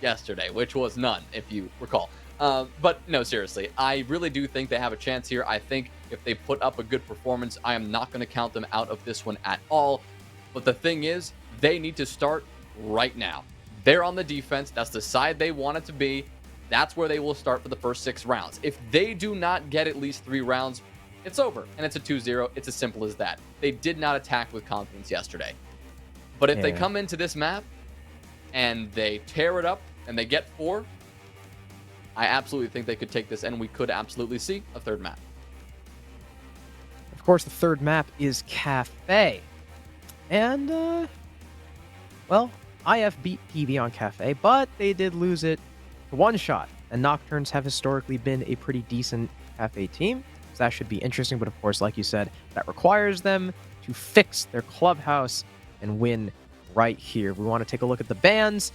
yesterday, which was none, if you recall. But no, seriously, I really do think they have a chance here. I think if they put up a good performance, I am not going to count them out of this one at all. But the thing is, they need to start right now. They're on the defense. That's the side they want it to be. That's where they will start for the first 6 rounds. If they do not get at least 3 rounds, it's over. And it's a 2-0. It's as simple as that. They did not attack with confidence yesterday. But if they come into this map and they tear it up and they get 4, I absolutely think they could take this, and we could absolutely see a third map. Of course, the third map is Cafe. And, well, IF beat PV on Cafe, but they did lose it to one shot. And Nocturns have historically been a pretty decent Cafe team, so that should be interesting. But of course, like you said, that requires them to fix their clubhouse and win right here. We want to take a look at the bans.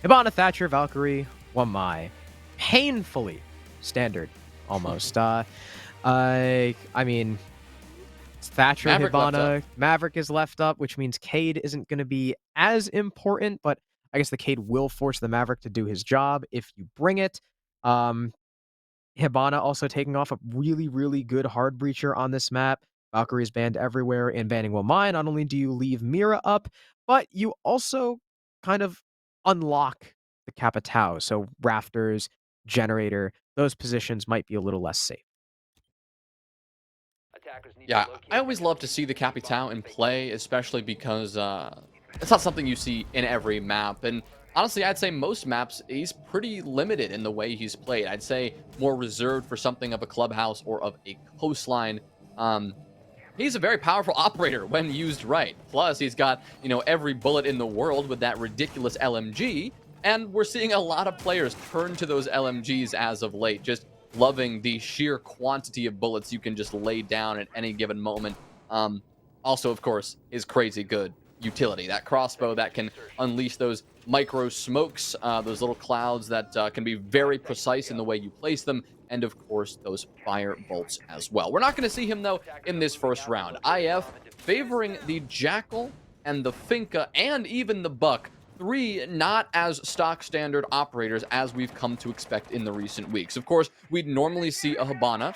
Hibana, Thatcher, Valkyrie, Wamai. Painfully standard, almost. I mean, Thatcher, Maverick Hibana, Maverick is left up, which means Cade isn't going to be as important, but I guess the Cade will force the Maverick to do his job if you bring it. Hibana also taking off a really, really good hard breacher on this map. Valkyrie is banned everywhere. In banning Wamai, not only do you leave Mira up, but you also kind of unlock the Capitao. So Rafters, Generator, those positions might be a little less safe. Yeah, I always love to see the Capitao in play, especially because it's not something you see in every map. And honestly, I'd say most maps, he's pretty limited in the way he's played. I'd say more reserved for something of a clubhouse or of a coastline. He's a very powerful operator when used right. Plus, he's got, every bullet in the world with that ridiculous LMG. And we're seeing a lot of players turn to those LMGs as of late, just loving the sheer quantity of bullets you can just lay down at any given moment. Also, of course, is crazy good utility. That crossbow that can unleash those micro smokes, those little clouds that can be very precise in the way you place them, and of course, those fire bolts as well. We're not going to see him, though, in this first round. IF favoring the Jackal and the Finka and even the Buck. 3 not as stock standard operators as we've come to expect in the recent weeks. Of course, we'd normally see a Hibana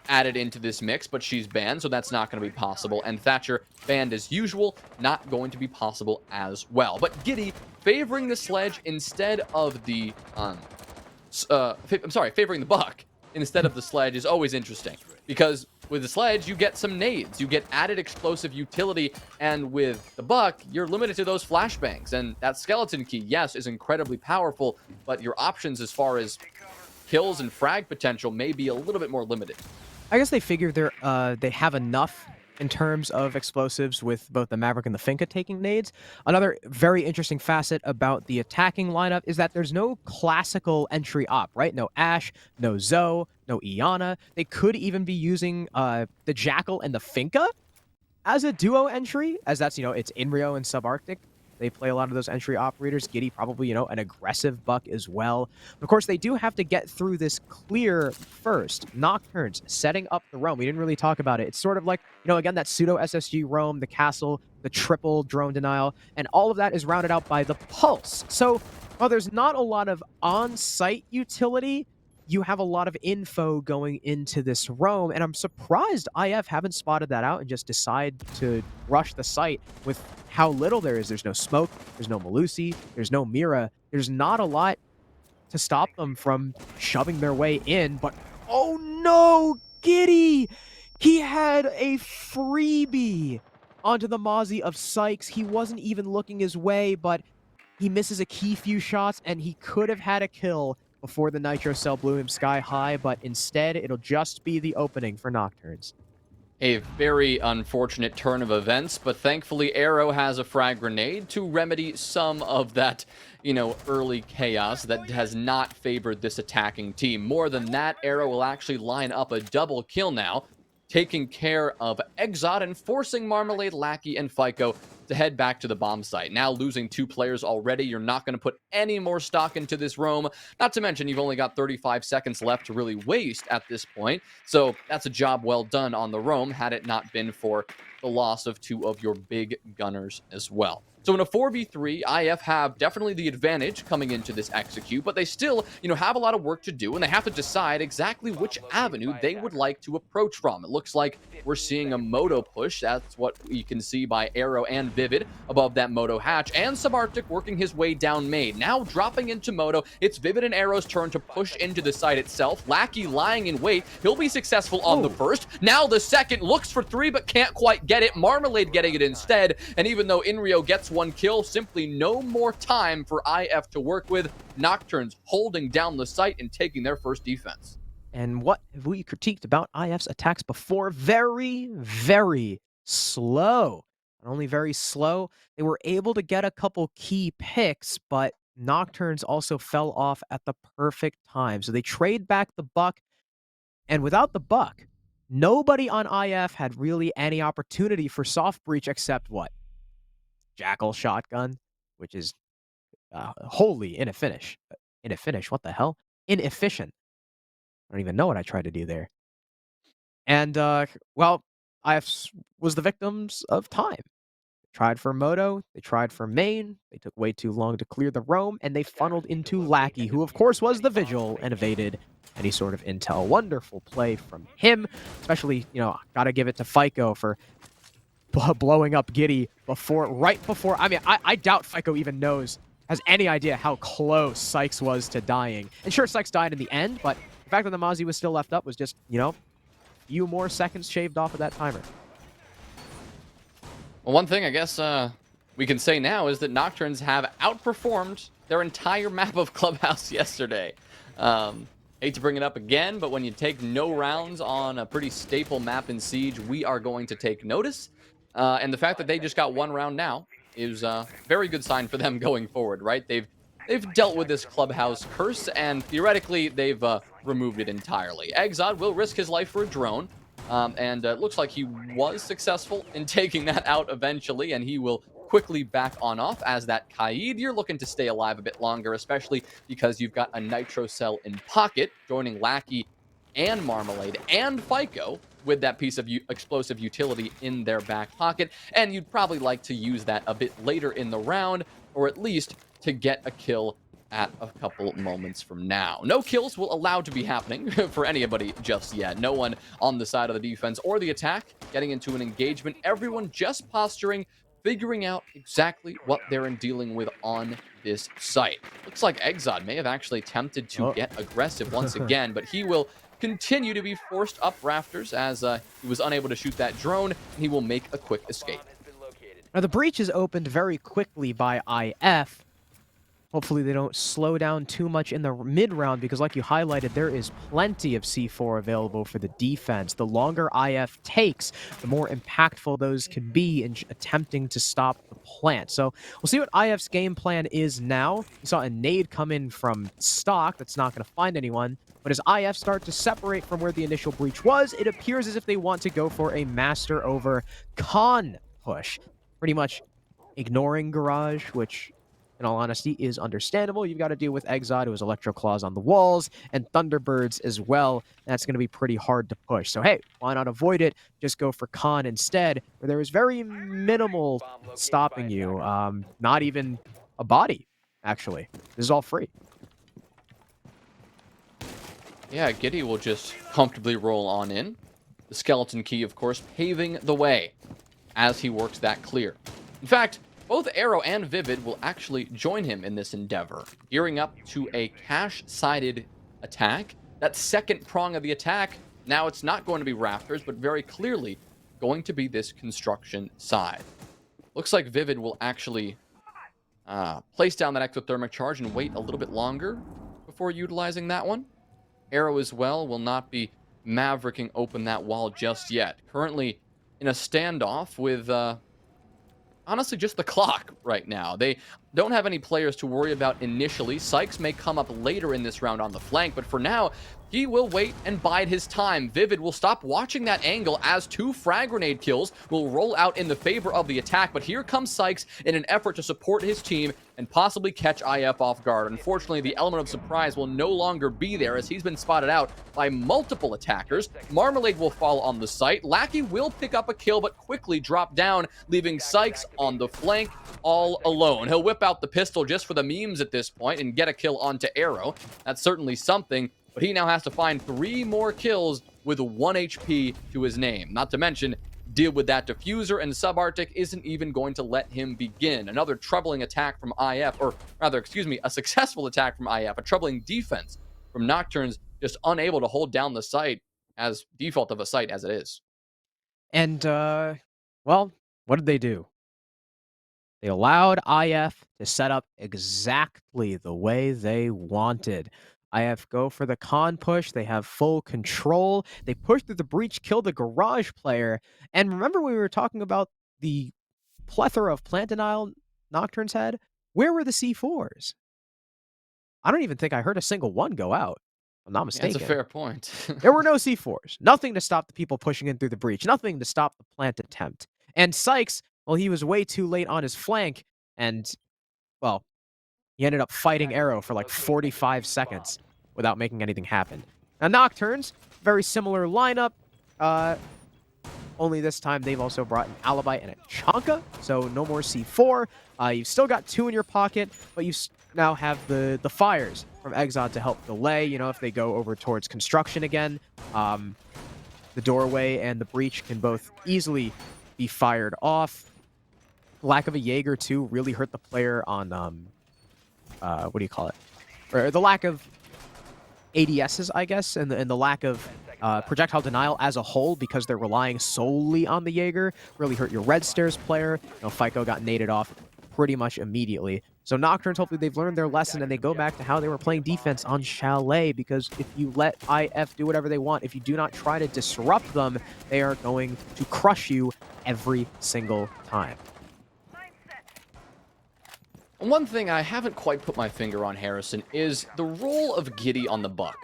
added into this mix, but she's banned, so that's not going to be possible. And Thatcher banned as usual, not going to be possible as well. But Giddy favoring the Sledge instead of the favoring the Buck instead of the Sledge is always interesting, because with the Sledge, you get some nades, you get added explosive utility, and with the Buck, you're limited to those flashbangs. And that skeleton key, yes, is incredibly powerful, but your options as far as kills and frag potential may be a little bit more limited. I guess they figure they have enough in terms of explosives with both the Maverick and the Finka taking nades. Another very interesting facet about the attacking lineup is that there's no classical entry op, right? No Ashe, no Zoe, no Iana. They could even be using the Jackal and the Finka as a duo entry, as that's, it's Inrio and Subarctic. They play a lot of those entry operators. Giddy probably, an aggressive Buck as well. But of course, they do have to get through this clear first. Nocturns setting up the roam. We didn't really talk about it. It's sort of like, again, that pseudo SSG roam, the castle, the triple drone denial, and all of that is rounded out by the pulse. So while there's not a lot of on-site utility, you have a lot of info going into this roam, and I'm surprised IF haven't spotted that out and just decide to rush the site with how little there is. There's no smoke, there's no Melusi, there's no Mira. There's not a lot to stop them from shoving their way in, but oh no, Giddy! He had a freebie onto the Mozzie of Sykes. He wasn't even looking his way, but he misses a key few shots, and he could have had a kill before the Nitro Cell blew him sky high, but instead, it'll just be the opening for Nocturns. A very unfortunate turn of events, but thankfully Arrow has a frag grenade to remedy some of that, early chaos that has not favored this attacking team. More than that, Arrow will actually line up a double kill now, taking care of Exot and forcing Marmalade, Lackey, and FICO to head back to the bomb site. Now losing 2 players already, you're not going to put any more stock into this roam. Not to mention, you've only got 35 seconds left to really waste at this point. So that's a job well done on the roam, had it not been for the loss of two of your big gunners as well. So in a 4v3, IF have definitely the advantage coming into this execute, but they still, have a lot of work to do, and they have to decide exactly which avenue they would like to approach from. It looks like we're seeing a Moto push. That's what we can see by Arrow and Vivid above that Moto hatch, and Subarctic working his way down main. Now dropping into Moto, it's Vivid and Arrow's turn to push into the site itself. Lackey lying in wait. He'll be successful on the first. Now the second looks for three, but can't quite get it. Marmalade getting it instead, and even though Inrio gets one kill, simply no more time for IF to work with. Nokturns holding down the site and taking their first defense. And what have we critiqued about IF's attacks before? Very, very slow. Not only very slow, they were able to get a couple key picks, but Nocturnes also fell off at the perfect time. So they trade back the buck, and without the buck, nobody on IF had really any opportunity for soft breach except what? Jackal shotgun, which is wholly inefficient. What the hell? Inefficient. I don't even know what I tried to do there. And, well, IF was the victims of time. They tried for Moto, they tried for main, they took way too long to clear the roam, and they funneled into Lackey, who of course was the Vigil, and evaded any sort of intel. Wonderful play from him, especially, gotta give it to FICO for blowing up Giddy right before. I mean, I doubt FICO even has any idea how close Sykes was to dying. And sure, Sykes died in the end, but the fact that the Mozzie was still left up was just, few more seconds shaved off of that timer. Well, one thing I guess we can say now is that Nocturnes have outperformed their entire map of Clubhouse yesterday. Hate to bring it up again, but when you take no rounds on a pretty staple map in Siege, we are going to take notice. And the fact that they just got one round now is a very good sign for them going forward, right? They've dealt with this Clubhouse curse, and theoretically, they've removed it entirely. Exod will risk his life for a drone, and it looks like he was successful in taking that out eventually, and he will quickly back on off as that Kaid. You're looking to stay alive a bit longer, especially because you've got a Nitro Cell in pocket, joining Lackey and Marmalade and FICO with that piece of explosive utility in their back pocket, and you'd probably like to use that a bit later in the round, or at least to get a kill at a couple moments from now. No kills will allow to be happening for anybody just yet. No one on the side of the defense or the attack getting into an engagement. Everyone just posturing, figuring out exactly what they're dealing with on this site. Looks like Exod may have actually attempted to get aggressive once again, but he will continue to be forced up rafters as he was unable to shoot that drone, and he will make a quick escape. Now, the breach is opened very quickly by IF. Hopefully they don't slow down too much in the mid-round, because like you highlighted, there is plenty of C4 available for the defense. The longer IF takes, the more impactful those can be in attempting to stop the plant. So we'll see what IF's game plan is now. We saw a nade come in from stock that's not going to find anyone. But as IF start to separate from where the initial breach was, it appears as if they want to go for a master over con push. Pretty much ignoring Garage, which, in all honesty, is understandable. You've got to deal with Exod, who has Electro Claws on the walls, and Thunderbirds as well. That's going to be pretty hard to push. So, hey, why not avoid it? Just go for Con instead, where there is very minimal stopping you. Not even a body, actually. This is all free. Yeah, Giddy will just comfortably roll on in. The Skeleton Key, of course, paving the way as he works that clear. In fact, both Arrow and Vivid will actually join him in this endeavor, gearing up to a cache-sided attack. That second prong of the attack, now it's not going to be rafters, but very clearly going to be this construction side. Looks like Vivid will actually place down that exothermic charge and wait a little bit longer before utilizing that one. Arrow as well will not be mavericking open that wall just yet. Currently in a standoff with honestly just the clock right now. They don't have any players to worry about initially. Sykes may come up later in this round on the flank, but for now, he will wait and bide his time. Vivid will stop watching that angle as 2 frag grenade kills will roll out in the favor of the attack, but here comes Sykes in an effort to support his team and possibly catch IF off guard. Unfortunately, the element of surprise will no longer be there as he's been spotted out by multiple attackers. Marmalade will fall on the site. Lackey will pick up a kill, but quickly drop down, leaving Sykes on the flank all alone. He'll whip out the pistol just for the memes at this point and get a kill onto Arrow. That's certainly something, but he now has to find 3 more kills with 1 HP to his name. Not to mention, deal with that diffuser, and Subarctic isn't even going to let him begin. Another troubling attack from IF, or rather, excuse me, a successful attack from IF, a troubling defense from Nocturns, just unable to hold down the site as default of a site as it is. And, well, what did they do? They allowed IF to set up exactly the way they wanted. IF go for the con push. They have full control. They push through the breach, kill the garage player. And remember we were talking about the plethora of plant denial Nocturnes had? Where were the C4s? I don't even think I heard a single one go out. If I'm not mistaken. That's a fair point. There were no C4s. Nothing to stop the people pushing in through the breach. Nothing to stop the plant attempt. And Sykes, well, he was way too late on his flank, and, well, he ended up fighting Arrow for like 45 seconds without making anything happen. Now, Nocturnes, very similar lineup. Only this time they've also brought an Alibi and a Chonka, so no more C4. You've still got 2 in your pocket, but you now have the fires from Exod to help delay, you know, if they go over towards construction again. The doorway and the breach can both easily be fired off. Lack of a Jaeger, too, really hurt the player on, what do you call it? Or the lack of ADSs, I guess, and the lack of projectile denial as a whole, because they're relying solely on the Jaeger, really hurt your Red Stairs player. You know, FICO got naded off pretty much immediately. So Nocturnes, hopefully they've learned their lesson and they go back to how they were playing defense on Chalet, because if you let IF do whatever they want, if you do not try to disrupt them, they are going to crush you every single time. One thing I haven't quite put my finger on, Harrison, is the role of Giddy on the Buck.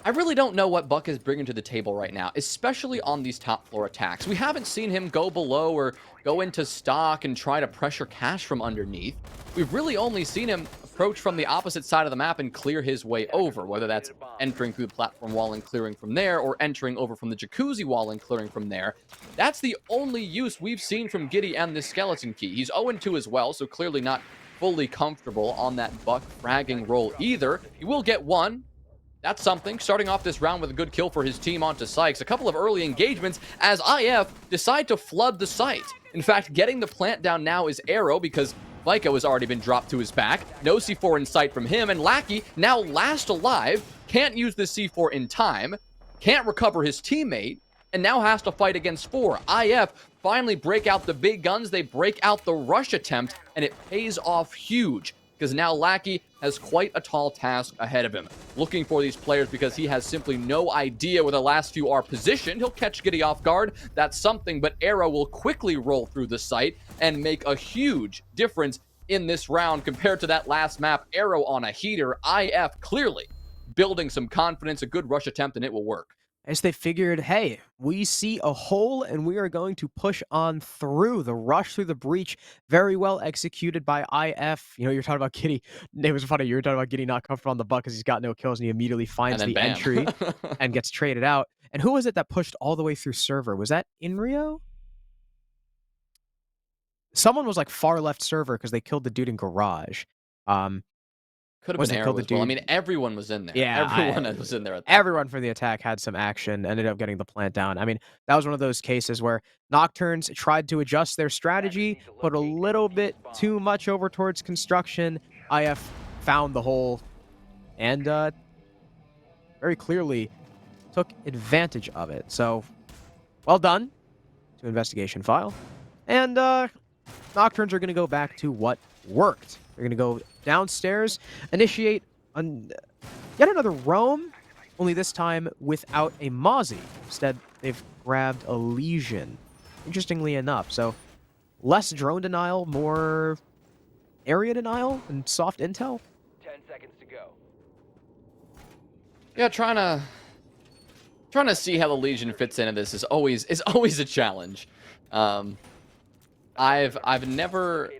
I really don't know what Buck is bringing to the table right now, especially on these top floor attacks. We haven't seen him go below or go into stock and try to pressure cash from underneath. We've really only seen him approach from the opposite side of the map and clear his way over, whether that's entering through the platform wall and clearing from there, or entering over from the jacuzzi wall and clearing from there. That's the only use we've seen from Giddy and this skeleton key. He's 0-2 as well, so clearly not fully comfortable on that Buck fragging role either. He will get one. That's something. Starting off this round with a good kill for his team onto Sykes. A couple of early engagements as IF decide to flood the site. In fact, getting the plant down now is Arrow, because FICO has already been dropped to his back. No C4 in sight from him, and Lackey, now last alive, can't use the C4 in time, can't recover his teammate, and now has to fight against 4. IF finally break out the big guns. They break out the rush attempt, and it pays off huge, because now Lackey has quite a tall task ahead of him. Looking for these players because he has simply no idea where the last few are positioned. He'll catch Giddy off guard. That's something, but Arrow will quickly roll through the site and make a huge difference in this round compared to that last map. Arrow on a heater. IF clearly building some confidence, a good rush attempt, and it will work. As they figured, hey, we see a hole and we are going to push on through. The rush through the breach, very well executed by IF. You know, you're talking about Giddy. It was funny, you were talking about Giddy not comfortable on the Buck because he's got no kills and he immediately finds the bam. entry and gets traded out. And who was it that pushed all the way through server? Was that Inrio? Someone was like far left server because they killed the dude in garage. Could have been Arrow as well. I mean, everyone was in there. Yeah, everyone was in there. Everyone for the attack had some action, ended up getting the plant down. I mean, that was one of those cases where Nocturnes tried to adjust their strategy, put a little bit too much over towards construction. IF found the hole and very clearly took advantage of it. So, well done to investigation file. And Nocturnes are going to go back to what worked. They're going to go downstairs, initiate yet another roam, only this time without a Mozzie. Instead, they've grabbed a Legion, interestingly enough. So, less drone denial, more area denial, and soft intel. 10 seconds to go. Yeah, trying to see how the Legion fits into this is always a challenge. I've never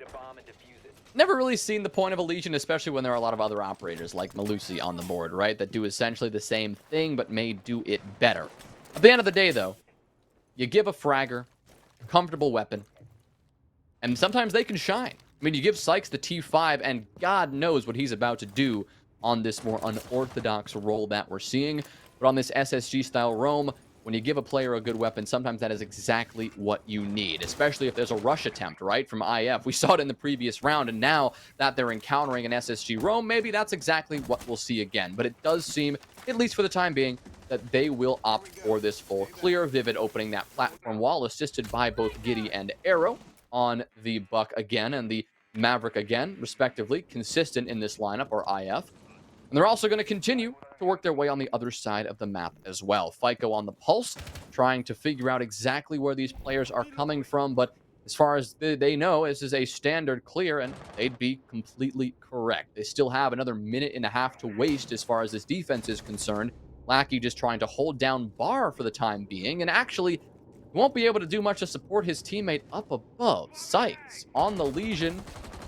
never really seen the point of a Legion, especially when there are a lot of other operators like Melusi on the board, right? That do essentially the same thing, but may do it better. At the end of the day, though, you give a fragger a comfortable weapon, and sometimes they can shine. I mean, you give Sykes the T5, and God knows what he's about to do on this more unorthodox role that we're seeing. But on this SSG-style roam, when you give a player a good weapon, sometimes that is exactly what you need, especially if there's a rush attempt, right, from IF. We saw it in the previous round, and now that they're encountering an SSG roam, maybe that's exactly what we'll see again. But it does seem, at least for the time being, that they will opt for this full clear. Vivid opening that platform wall, assisted by both Giddy and Arrow on the Buck again and the Maverick again, respectively, consistent in this lineup, or IF. And they're also going to continue to work their way on the other side of the map as well. FICO on the pulse, trying to figure out exactly where these players are coming from. But as far as they know, this is a standard clear, and they'd be completely correct. They still have another minute and a half to waste as far as this defense is concerned. Lackey just trying to hold down Bar for the time being, and actually won't be able to do much to support his teammate up above. Sykes on the Legion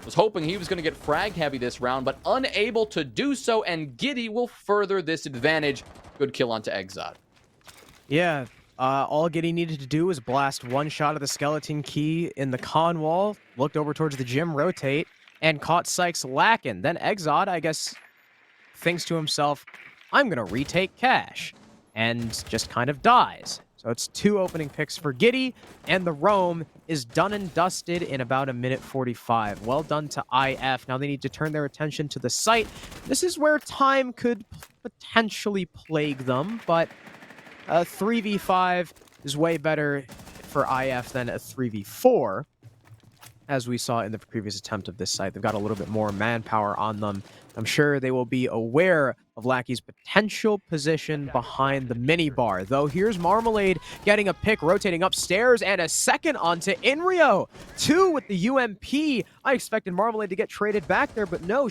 was hoping he was going to get frag heavy this round, but unable to do so, and Giddy will further this advantage. Good kill onto Exod. Yeah, all Giddy needed to do was blast one shot of the skeleton key in the con wall, looked over towards the gym, rotate, and caught Sykes lacking. Then Exod, I guess, thinks to himself, I'm going to retake cash, and just kind of dies. So it's 2 opening picks for Giddy, and the roam is done and dusted in about 1:45. Well done to IF. Now they need to turn their attention to the site. This is where time could potentially plague them, but a 3v5 is way better for IF than a 3v4, as we saw in the previous attempt of this site. They've got a little bit more manpower on them. I'm sure they will be aware of Lackey's potential position behind the minibar. Though here's Marmalade getting a pick, rotating upstairs, and a second onto Inrio. 2 with the UMP. I expected Marmalade to get traded back there, but no.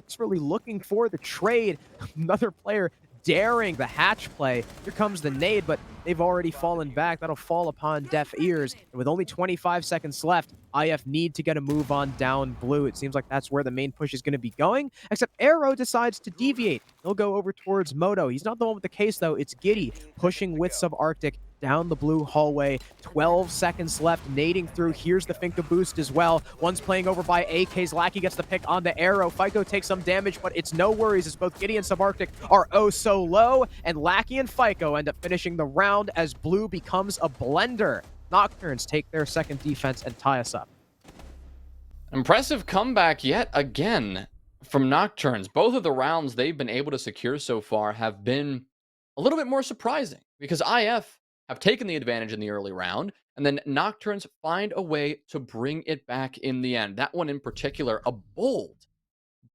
It's really looking for the trade. Another player daring the hatch play. Here comes the nade, but they've already fallen back. That'll fall upon deaf ears. And with only 25 seconds left, IF need to get a move on down blue. It seems like that's where the main push is going to be going, except Arrow decides to deviate. He'll go over towards Moto. He's not the one with the case, though. It's Giddy pushing with Subarctic down the blue hallway. 12 seconds left, nading through. Here's the Finka boost as well. One's playing over by AK's. Lackey gets the pick on the Arrow. FICO takes some damage, but it's no worries as both Giddy and Subarctic are oh so low, and Lackey and FICO end up finishing the round as blue becomes a blender. Nocturns take their second defense and tie us up. Impressive comeback yet again from Nocturns. Both of the rounds they've been able to secure so far have been a little bit more surprising, because IF have taken the advantage in the early round, and then Nocturns find a way to bring it back in the end. That one in particular, a bold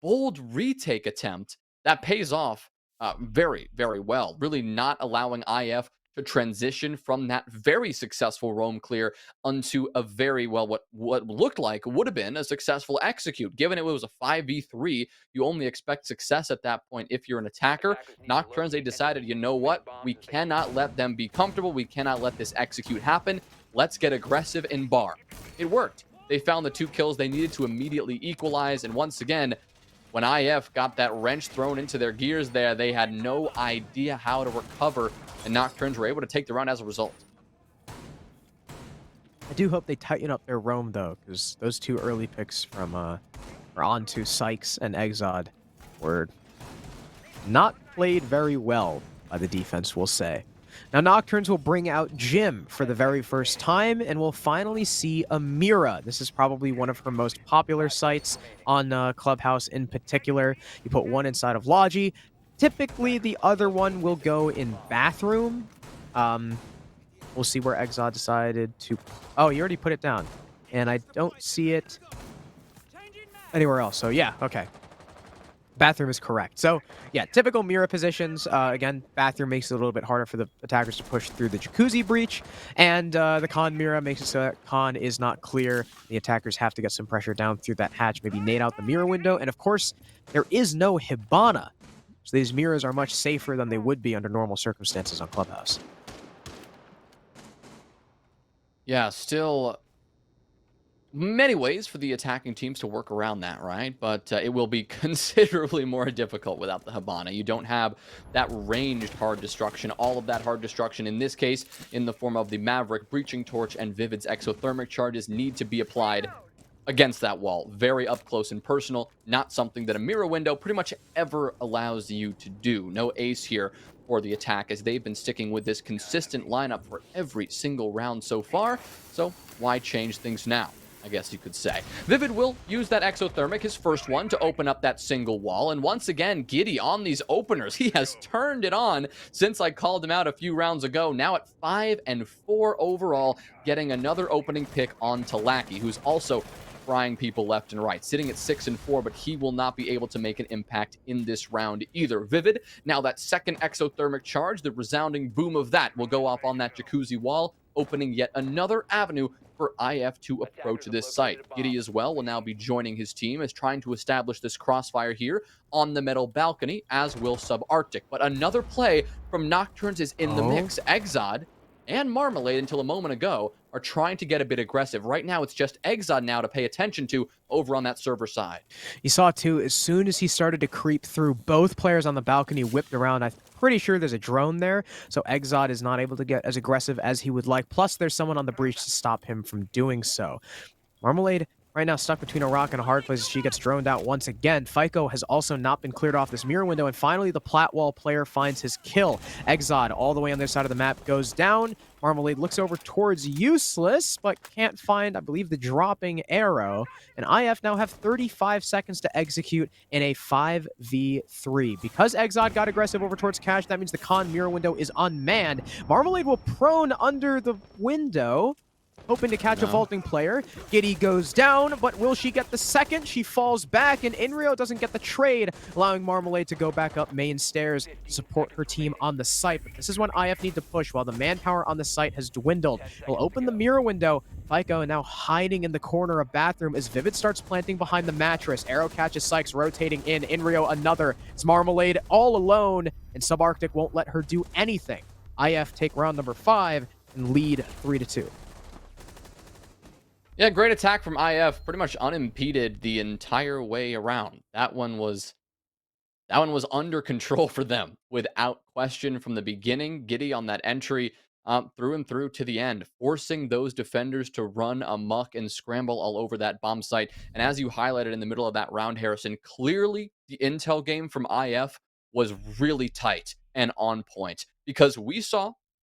retake attempt that pays off very, very well. Really not allowing IF to transition from that very successful roam clear onto a very, well, what looked like would have been a successful execute. Given it was a 5v3, you only expect success at that point if you're an attacker. Nocturnes, they decided, you know what? We cannot let them be comfortable. We cannot let this execute happen. Let's get aggressive in bar. It worked. They found the 2 kills they needed to immediately equalize, and once again, when IF got that wrench thrown into their gears there, they had no idea how to recover, and Nocturnes were able to take the round as a result. I do hope they tighten up their roam, though, because those 2 early picks from onto Sykes and Exod were not played very well by the defense, we'll say. Now, Nocturnes will bring out Jim for the very first time, and we'll finally see Amira. This is probably one of her most popular sites on Clubhouse in particular. You put one inside of Logi. Typically, the other one will go in bathroom. We'll see where Exod decided to... Oh, he already put it down. And I don't see it anywhere else. So, yeah, okay. Bathroom is correct. So, yeah, typical Mira positions. Again, bathroom makes it a little bit harder for the attackers to push through the jacuzzi breach. And the con Mira makes it so that con is not clear. The attackers have to get some pressure down through that hatch, maybe nade out the Mira window. And, of course, there is no Hibana. So these Miras are much safer than they would be under normal circumstances on Clubhouse. Yeah, still many ways for the attacking teams to work around that, right? But it will be considerably more difficult without the Hibana. You don't have that ranged hard destruction. All of that hard destruction, in this case, in the form of the Maverick, Breaching Torch, and Vivid's exothermic charges, need to be applied against that wall. Very up close and personal. Not something that a mirror window pretty much ever allows you to do. No ace here for the attack, as they've been sticking with this consistent lineup for every single round so far. So why change things now, I guess you could say. Vivid will use that exothermic, his first one, to open up that single wall. And once again, Giddy on these openers. He has turned it on since I called him out a few rounds ago. Now at 5 and 4 overall, getting another opening pick on Talaki, who's also frying people left and right, sitting at 6 and 4, but he will not be able to make an impact in this round either. Vivid, now that second exothermic charge, the resounding boom of that will go off on that jacuzzi wall, opening yet another avenue for IF to approach this site. Giddy as well will now be joining his team as trying to establish this crossfire here on the metal balcony, as will Subarctic. But another play from Nocturns is in the Oh. mix. Exod and Marmalade, until a moment ago, are trying to get a bit aggressive. Right now, it's just Exod now to pay attention to over on that server side. You saw too, as soon as he started to creep through, both players on the balcony whipped around. I'm pretty sure there's a drone there, so Exod is not able to get as aggressive as he would like. Plus, there's someone on the breach to stop him from doing so. Marmalade right now stuck between a rock and a hard place as she gets droned out once again. FICO has also not been cleared off this mirror window, and finally the Platwall player finds his kill. Exod, all the way on their side of the map, goes down. Marmalade looks over towards Useless, but can't find, I believe, the dropping arrow. And IF now have 35 seconds to execute in a 5v3. Because Exod got aggressive over towards Cash, that means the Con mirror window is unmanned. Marmalade will prone under the window, hoping to catch a vaulting player. Giddy goes down, but will she get the second? She falls back, and Inrio doesn't get the trade, allowing Marmalade to go back up main stairs to support her team on the site. But this is when IF need to push while the manpower on the site has dwindled. He'll open the mirror window. FICO now hiding in the corner of bathroom as Vivid starts planting behind the mattress. Arrow catches Sykes rotating in. Inrio another. It's Marmalade all alone, and Subarctic won't let her do anything. IF take round number 5 and lead 3-2. Yeah, great attack from IF, pretty much unimpeded the entire way around. That one was under control for them without question from the beginning. Giddy on that entry through and through to the end, forcing those defenders to run amok and scramble all over that bomb site. And as you highlighted in the middle of that round, Harrison, clearly the intel game from IF was really tight and on point, because we saw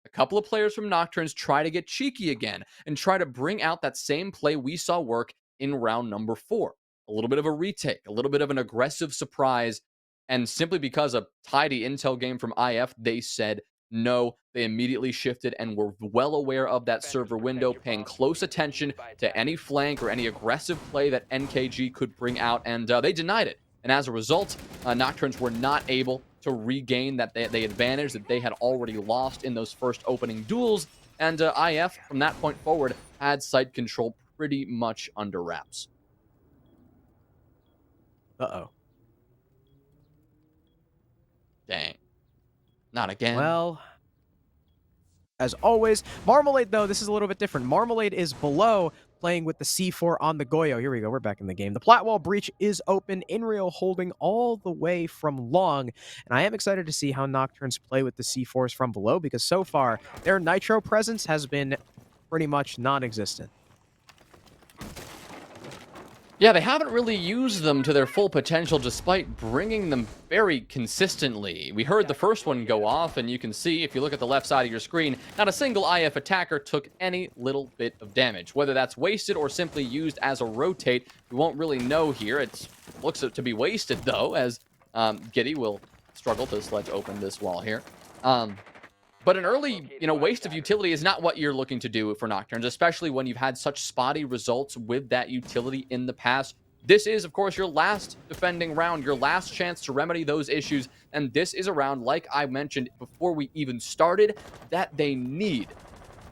a couple of players from Nocturnes try to get cheeky again and try to bring out that same play we saw work in round number 4. A little bit of a retake, a little bit of an aggressive surprise. And simply because a tidy intel game from IF, they said no. They immediately shifted and were well aware of that server window, paying close attention to any flank or any aggressive play that NKG could bring out, and they denied it. And as a result, Nocturnes were not able to regain that the advantage that they had already lost in those first opening duels. And IF, from that point forward, had site control pretty much under wraps. Uh-oh. Dang. Not again. Well, as always, Marmalade, though, this is a little bit different. Marmalade is below, playing with the C4 on the Goyo. Here we go. We're back in the game. The Platwall breach is open. Inrio holding all the way from long. And I am excited to see how Nocturnes play with the C4s from below, because so far, their Nitro presence has been pretty much non-existent. Yeah, they haven't really used them to their full potential despite bringing them very consistently. We heard the first one go off, and you can see, if you look at the left side of your screen, not a single IF attacker took any little bit of damage. Whether that's wasted or simply used as a rotate, we won't really know here. It looks to be wasted, though, as Giddy will struggle to sledge open this wall here. But an early, waste of utility is not what you're looking to do for Nocturnes, especially when you've had such spotty results with that utility in the past. This is, of course, your last defending round, your last chance to remedy those issues. And this is a round, like I mentioned before we even started, that they need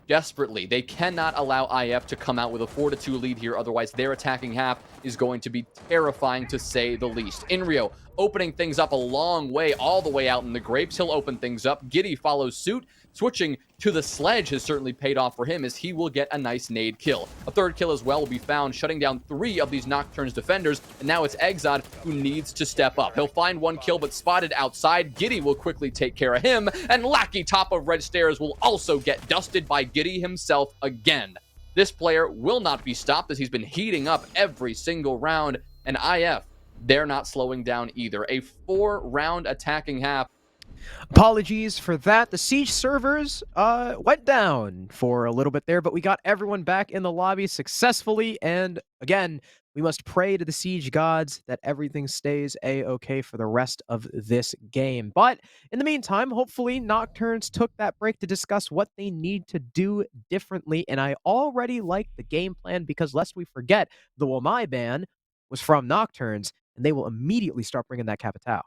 desperately. They cannot allow IF to come out with a 4-2 lead here. Otherwise, their attacking half is going to be terrifying, to say the least. Inrio opening things up a long way, all the way out in the grapes. He'll open things up. Giddy follows suit. Switching to the sledge has certainly paid off for him, as he will get a nice nade kill. A third kill as well will be found, shutting down 3 of these Nocturnes defenders, and now it's Exod who needs to step up. He'll find 1 kill, but spotted outside. Giddy will quickly take care of him, and Lackey, top of red stairs, will also get dusted by Giddy himself again. This player will not be stopped, as he's been heating up every single round, and IF, they're not slowing down either. A 4-round attacking half. Apologies for that. The Siege servers went down for a little bit there, but we got everyone back in the lobby successfully. And again, we must pray to the Siege gods that everything stays a-okay for the rest of this game. But in the meantime, hopefully Nocturnes took that break to discuss what they need to do differently. And I already like the game plan, because lest we forget, the Wamai ban was from Nocturnes, and they will immediately start bringing that Capitao.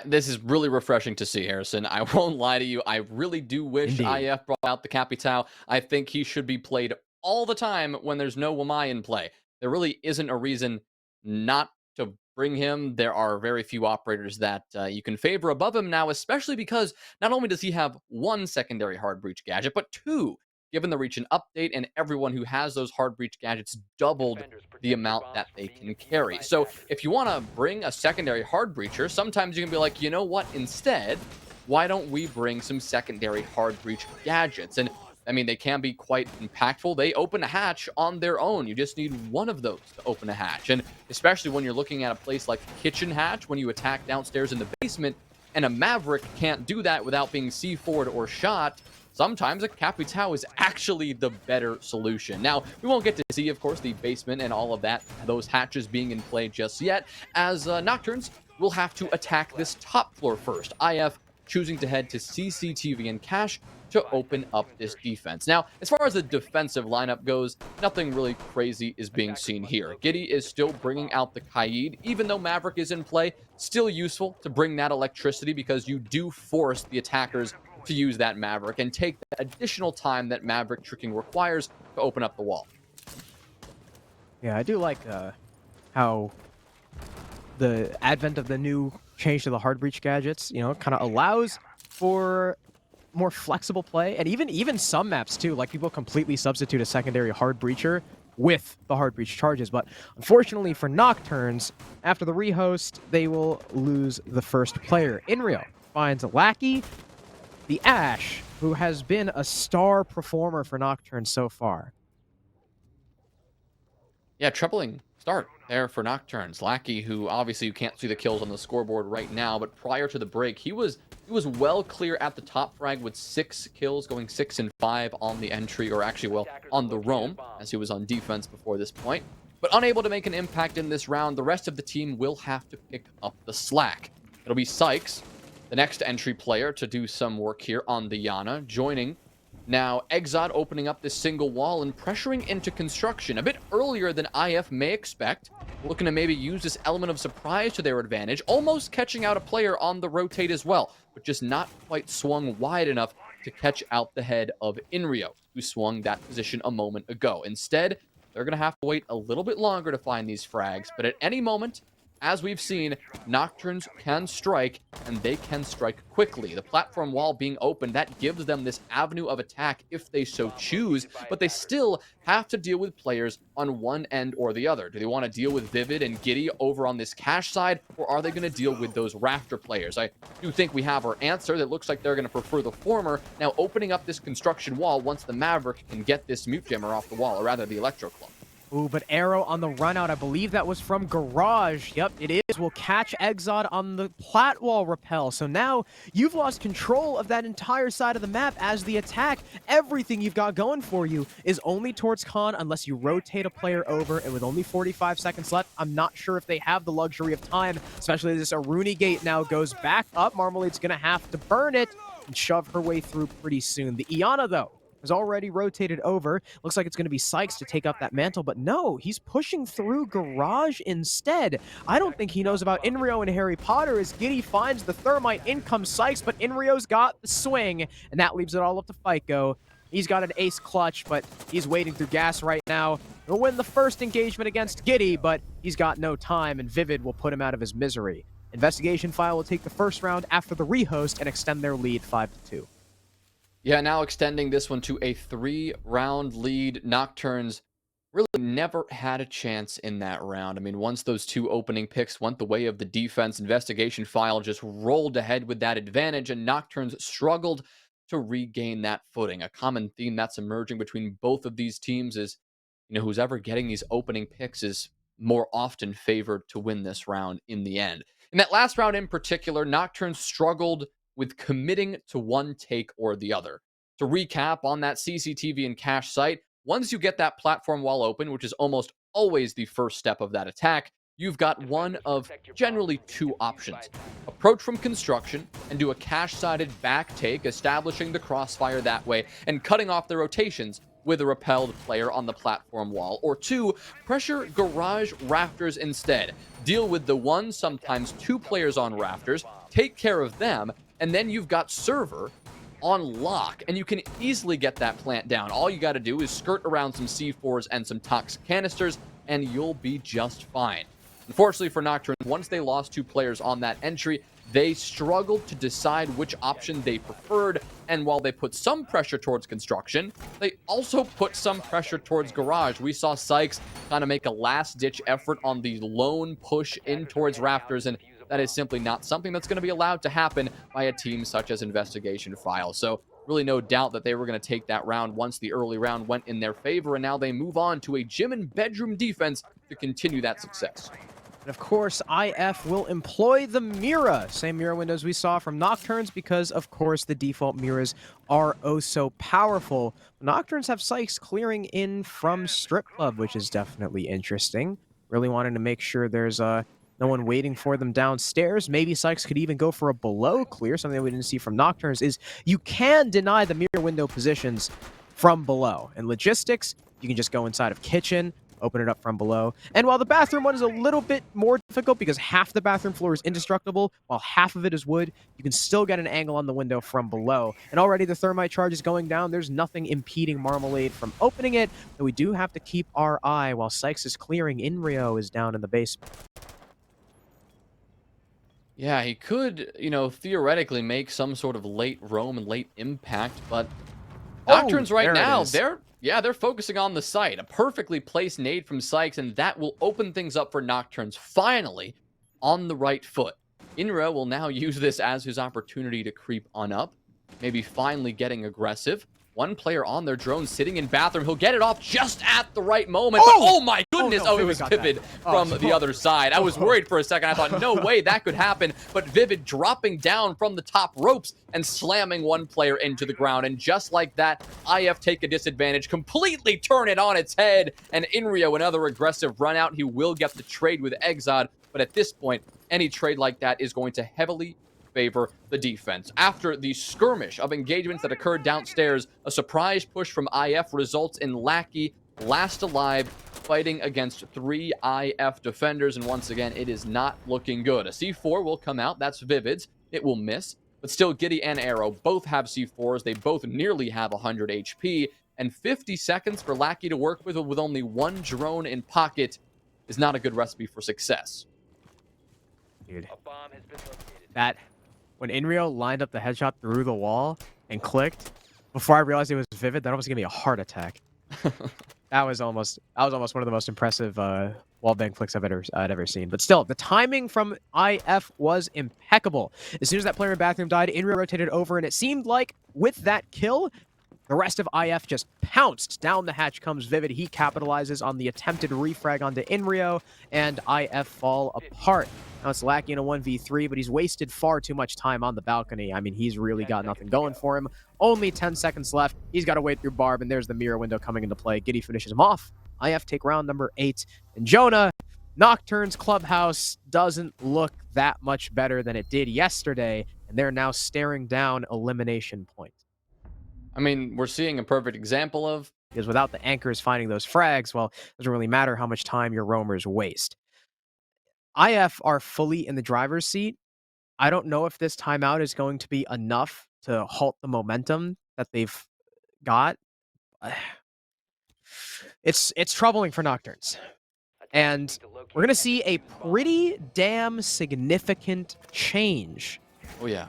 This is really refreshing to see, Harrison. I won't lie to you. I really do wish Indeed. IF brought out the Capitao. I think he should be played all the time when there's no Wamai in play. There really isn't a reason not to bring him. There are very few operators that you can favor above him now, especially because not only does he have 1 secondary hard breach gadget, but 2. Given the Reach and update, and everyone who has those hard breach gadgets doubled the amount that they can carry. So if you want to bring a secondary hard breacher, sometimes you can be like, you know what, instead, why don't we bring some secondary hard breach gadgets? And I mean, they can be quite impactful. They open a hatch on their own. You just need 1 of those to open a hatch. And especially when you're looking at a place like Kitchen Hatch, when you attack downstairs in the basement, and a Maverick can't do that without being C4'd or shot, sometimes a Capitao is actually the better solution. Now, we won't get to see, of course, the basement and all of that, those hatches being in play just yet, as Nocturnes will have to attack this top floor first. IF choosing to head to CCTV and Cash to open up this defense. Now, as far as the defensive lineup goes, nothing really crazy is being seen here. Giddy is still bringing out the Kaid, even though Maverick is in play. Still useful to bring that electricity, because you do force the attackers to use that Maverick and take the additional time that Maverick tricking requires to open up the wall. Yeah, I do like how the advent of the new change to the hard breach gadgets, kind of allows for more flexible play, and even some maps too, like people completely substitute a secondary hard breacher with the hard breach charges. But unfortunately for Nocturnes, after the rehost, they will lose the first player. Inrio finds Lackey, the Ash, who has been a star performer for Nocturnes so far. Yeah, troubling start there for Nocturnes. Lackey, who obviously you can't see the kills on the scoreboard right now, but prior to the break, he was well clear at the top frag with 6 kills, going 6 and 5 on the entry, or actually, well, on the roam, as he was on defense before this point. But unable to make an impact in this round, the rest of the team will have to pick up the slack. It'll be Sykes, the next entry player, to do some work here on the Yana, joining now Exod, opening up this single wall and pressuring into construction a bit earlier than IF may expect, looking to maybe use this element of surprise to their advantage, almost catching out a player on the rotate as well, but just not quite swung wide enough to catch out the head of Inrio, who swung that position a moment ago. Instead, they're going to have to wait a little bit longer to find these frags, but at any moment, as we've seen, Nocturnes can strike, and they can strike quickly. The platform wall being open, that gives them this avenue of attack if they so choose, but they still have to deal with players on one end or the other. Do they want to deal with Vivid and Giddy over on this Cash side, or are they going to deal with those Rafter players? I do think we have our answer. That looks like they're going to prefer the former. Now opening up this construction wall once the Maverick can get this Mute Jammer off the wall, or rather the Electro Club. Ooh, but Arrow on the run out, I believe that was from Garage. Yep, it is. Will catch Exod on the plat wall repel. So now you've lost control of that entire side of the map as the attack. Everything you've got going for you is only towards Khan unless you rotate a player over, and with only 45 seconds left, I'm not sure if they have the luxury of time, especially as this Aruni gate now goes back up. Marmalade's gonna have to burn it and shove her way through pretty soon. The Iana, though, has already rotated over. Looks like it's going to be Sykes to take up that mantle, but no, he's pushing through Garage instead. I don't think he knows about Inrio and Harry Potter as Giddy finds the thermite. In comes Sykes, but Inrio's got the swing, and that leaves it all up to FICO. He's got an ace clutch, but he's wading through gas right now. He'll win the first engagement against Giddy, but he's got no time, and Vivid will put him out of his misery. Investigation File will take the first round after the rehost and extend their lead 5-2. Yeah, now extending this one to a 3-round lead. Nocturns really never had a chance in that round. I mean, once those two opening picks went the way of the defense, Investigation File just rolled ahead with that advantage, and Nocturns struggled to regain that footing. A common theme that's emerging between both of these teams is, who's ever getting these opening picks is more often favored to win this round in the end. In that last round in particular, Nocturnes struggled with committing to one take or the other. To recap on that CCTV and cache site, once you get that platform wall open, which is almost always the first step of that attack, you've got one of generally two options. Approach from construction and do a cache-sided back take, establishing the crossfire that way and cutting off the rotations with a repelled player on the platform wall. Or two, pressure garage rafters instead. Deal with the one, sometimes two players on rafters, take care of them, and then you've got server on lock, and you can easily get that plant down. All you got to do is skirt around some C4s and some toxic canisters, and you'll be just fine. Unfortunately for Nocturne, once they lost two players on that entry, they struggled to decide which option they preferred, and while they put some pressure towards construction, they also put some pressure towards garage. We saw Sykes kind of make a last-ditch effort on the lone push in towards rafters, and that is simply not something that's going to be allowed to happen by a team such as Investigation File. So really no doubt that they were going to take that round once the early round went in their favor, and now they move on to a gym and bedroom defense to continue that success. And of course, IF will employ the Mira. Same Mira windows we saw from Nocturnes because, of course, the default Miras are oh so powerful. Nocturnes have Sykes clearing in from Strip Club, which is definitely interesting. Really wanting to make sure there's no one waiting for them downstairs. Maybe Sykes could even go for a below clear. Something that we didn't see from Nocturnes is you can deny the Mira window positions from below. In logistics, you can just go inside of kitchen, open it up from below. And while the bathroom one is a little bit more difficult because half the bathroom floor is indestructible, while half of it is wood, you can still get an angle on the window from below. And already the thermite charge is going down. There's nothing impeding Marmalade from opening it, but we do have to keep our eye while Sykes is clearing. Inrio is down in the basement. Yeah, he could, theoretically make some sort of late roam and late impact, but Nocturnes right now, they're focusing on the site. A perfectly placed nade from Sykes, and that will open things up for Nocturnes finally on the right foot. Inra will now use this as his opportunity to creep on up, maybe finally getting aggressive. One player on their drone sitting in bathroom. He'll get it off just at the right moment. But, oh my goodness. No, it was Vivid from the other side. I was Oh. worried for a second. I thought, no way that could happen. But Vivid dropping down from the top ropes and slamming one player into the ground. And just like that, IF take a disadvantage, completely turn it on its head. And Inrio, another aggressive run out. He will get the trade with Exod. But at this point, any trade like that is going to heavily favor the defense. After the skirmish of engagements that occurred downstairs, a surprise push from IF results in Lackey last alive, fighting against 3 IF defenders, and once again, it is not looking good. A C4 will come out, that's Vivid's. It will miss, but still Giddy and Arrow both have C4s. They both nearly have 100 HP, and 50 seconds for Lackey to work with only one drone in pocket is not a good recipe for success. Dude, that when Inrio lined up the headshot through the wall and clicked, before I realized it was Vivid, that almost gave me a heart attack. That was almost one of the most impressive wallbang flicks I'd ever seen. But still, the timing from IF was impeccable. As soon as that player in bathroom died, Inrio rotated over, and it seemed like with that kill, the rest of IF just pounced. Down the hatch comes Vivid. He capitalizes on the attempted refrag onto Inrio, and IF fall apart. Now it's Lackey in a 1v3, but he's wasted far too much time on the balcony. I mean, he's really got nothing going for him. Only 10 seconds left. He's got to wait through Barb, and there's the mirror window coming into play. Giddy finishes him off. IF take round number 8. And Jonah, Nocturne's Clubhouse doesn't look that much better than it did yesterday, and they're now staring down elimination point. I mean, we're seeing a perfect example of... Because without the anchors finding those frags, well, it doesn't really matter how much time your roamers waste. IF are fully in the driver's seat. I don't know if this timeout is going to be enough to halt the momentum that they've got, it's troubling for Nocturnes. And we're gonna see a pretty damn significant change. Oh, yeah.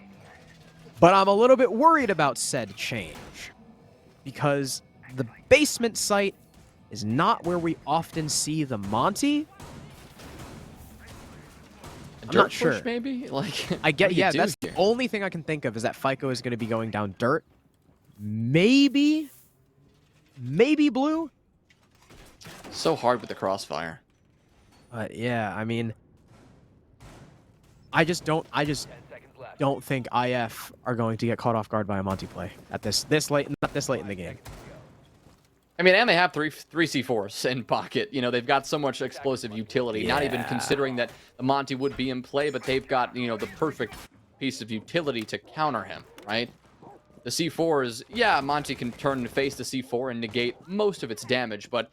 But I'm a little bit worried about said change, because the basement site is not where we often see the Monty. A I'm dirt not sure. push, maybe? Like, I what get, do you yeah, do that's here? the only thing I can think of is that FICO is going to be going down dirt. Maybe blue. So hard with the crossfire. But yeah, I mean, I just don't think IF are going to get caught off guard by a Monty play at this late, not this late in the game. I mean, and they have three C4s in pocket. You know, they've got so much explosive utility, not even Yeah. considering that the Monty would be in play, but they've got, you know, the perfect piece of utility to counter him, right? The C4s, yeah, Monty can turn and face the C4 and negate most of its damage, but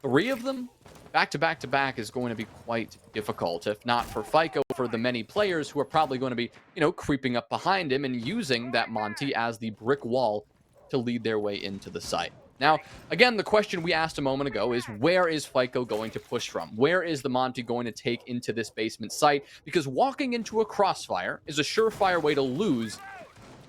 3 of them, back to back to back, is going to be quite difficult, if not for FICO, for the many players who are probably going to be, you know, creeping up behind him and using that Monty as the brick wall to lead their way into the site. Now, again, the question we asked a moment ago is, where is FICO going to push from? Where is the Monty going to take into this basement site? Because walking into a crossfire is a surefire way to lose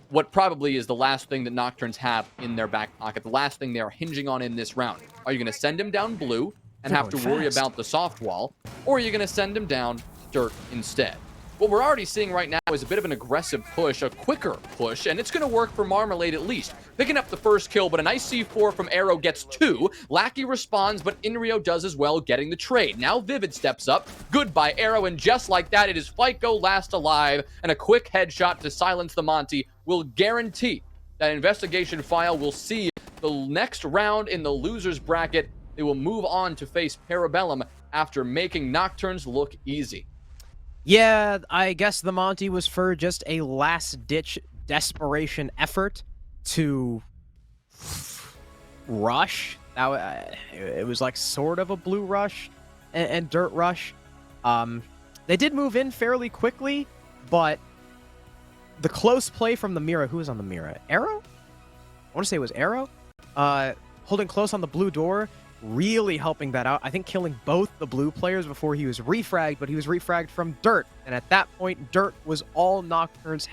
what probably is the last thing that Nocturnes have in their back pocket, the last thing they are hinging on in this round. Are you going to send him down blue and They're have to going worry fast. about the soft wall, or are you going to send him down dirt instead? What we're already seeing right now is a bit of an aggressive push, a quicker push, and it's going to work for Marmalade at least. Picking up the first kill, but a nice C4 from Arrow gets 2. Lackey responds, but Inrio does as well, getting the trade. Now Vivid steps up. Goodbye, Arrow, and just like that, it is FICO last alive, and a quick headshot to silence the Monty will guarantee that investigation file will see the next round in the loser's bracket. They will move on to face Parabellum after making Nocturnes look easy. Yeah, I guess the Monty was for just a last-ditch desperation effort to rush. It was like sort of a blue rush and dirt rush. They did move in fairly quickly, but the close play from the Mira. Who was on the Mira? Arrow? I want to say it was Arrow. Holding close on the blue door, really helping that out. I think killing both the blue players before he was refragged, but he was refragged from dirt. And at that point, dirt was all Nocturne's